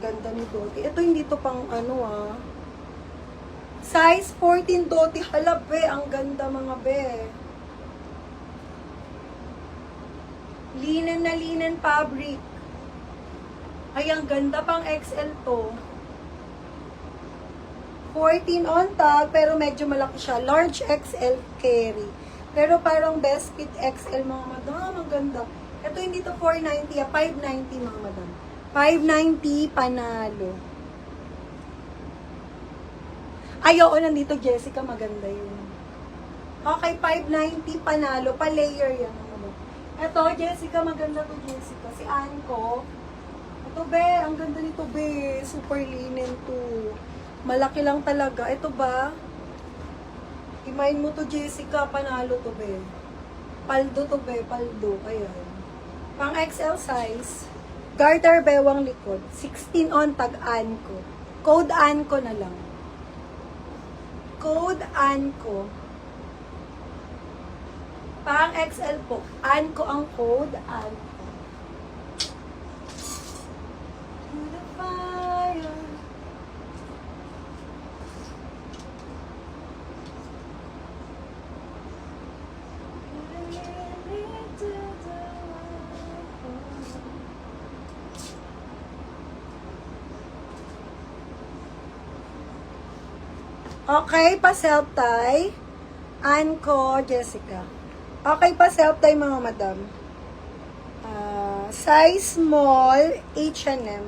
ganda ni Doti. Ito hindi to pang ano ah. Size 14 Doti. Hala be, ang ganda mga be. Linen na linen fabric. Ay, ang ganda pang XL to. 14 on top, pero medyo malaki siya. Large XL carry. Pero parang best fit XL mga madam. Ang ganda. Ito hindi to 490, 590 mga madam. 590 panalo. Ay, oo, nandito Jessica, maganda yun. Okay, 590 panalo. Pa-layer yan. Ito, Jessica, maganda to Jessica. Si Anko. Ito, be, ang ganda nito, be. Super linen to. Malaki lang talaga. Ito ba? Imain mo to, Jessica. Panalo to, be. Paldo to, be. Paldo. Ayan. Pang XL size. Garter bewang likod. 16 on tag Anko. Code Anko na lang. Code Anko. Pang XL po. Anko ang code. Anko. To the fire. Okay, pa self-tie. Anko, Jessica. Okay, pa self-tie mga madam. Size small, H&M.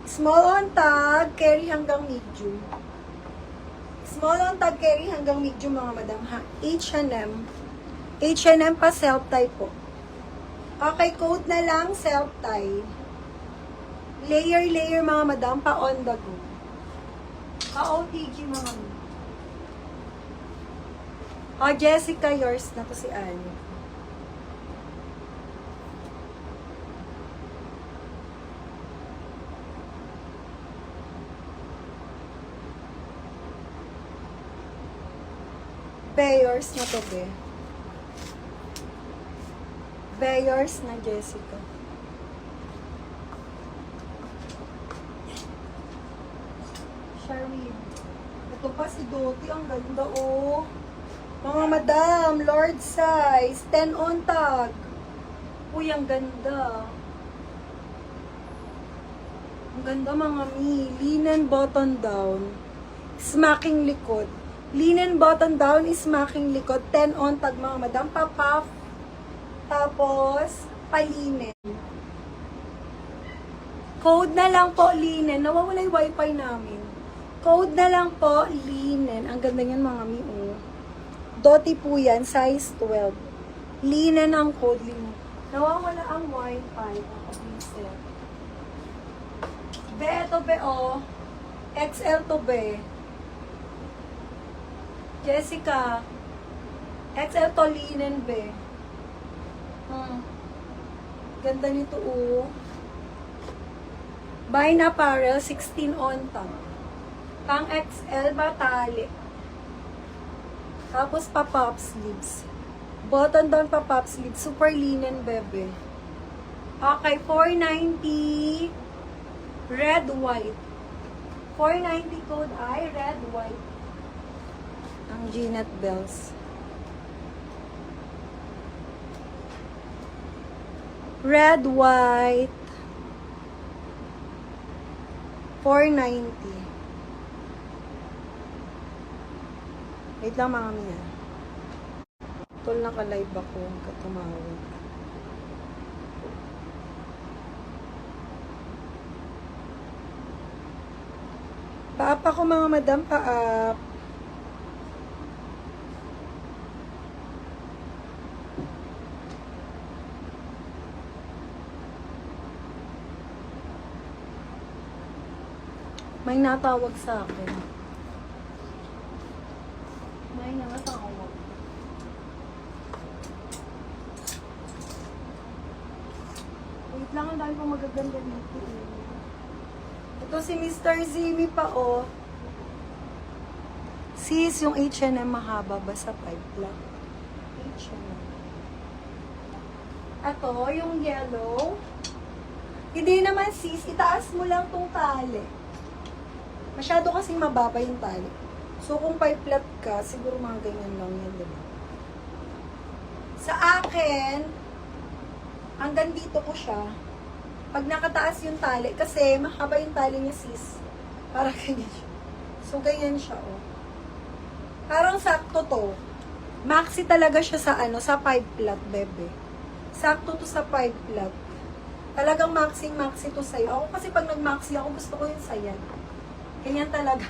Small on tag, carry hanggang medium. Small on tag, carry hanggang medium mga madam. Ha? H&M. H&M pa self-tie po. Okay, code na lang, self-tie. Layer mga madam, pa on the go. OTG mga mo. Jessica, yours na to si Anne. Yours na to, be. Yours na, Jessica. Charmin. Ito pa si Doti. Ang ganda, oh. Mga madam, Lord size. 10 on tag. Uy, ang ganda. Ang ganda, mga mi. Linen button down. Smacking likod. Linen button down is smacking likod. 10 on tag, mga madam. Pa-puff. Tapos, palinen. Code na lang po, linen. Nawawala yung wifi namin. Code na lang po, linen. Ang ganda yan mga mi, oh. Doti po yan, size 12. Linen ang code, linen. Nawawala ang wifi. Be, ito be, oh. XL to be. Jessica. XL to linen be. Ganda nito, oh. Buy na apparel, 16 on top. Pang XL batali. Tapos pa-pop sleeves. Button down pa-pop sleeves. Super linen, bebe. Okay, 490. Red, white. 490 code ay red, white. Ang Ginette Bells. Red, white. 490. Wait lang mga miya. Tol, naka-live ako. Katumawag. Pa-up ako mga madam. Pa-up. May natawag sa akin. May natawag. Wait lang, ang dami pang magaganda dito. Ito si Mr. Zimi pa, oh. Sis, yung H&M mahaba ba sa 5 lang? H&M. Ito, yung yellow. Hindi naman sis, itaas mo lang tong tali. Masyado kasing mababa yung tali. So kung 5 flat ka, siguro mga ganyan lang yan, diba? Sa akin, hanggang dito ko siya. Pag nakataas yung tali, kasi mahaba yung tali niya sis. Parang ganyan siya. So ganyan siya, oh. Parang sakto to. Maxi talaga siya sa ano, sa 5 flat, bebe. Sakto to sa 5 flat. Talagang maxi to sa'yo. Ako kasi pag nag-maxi ako, gusto ko yung sayan. Ganyan talaga.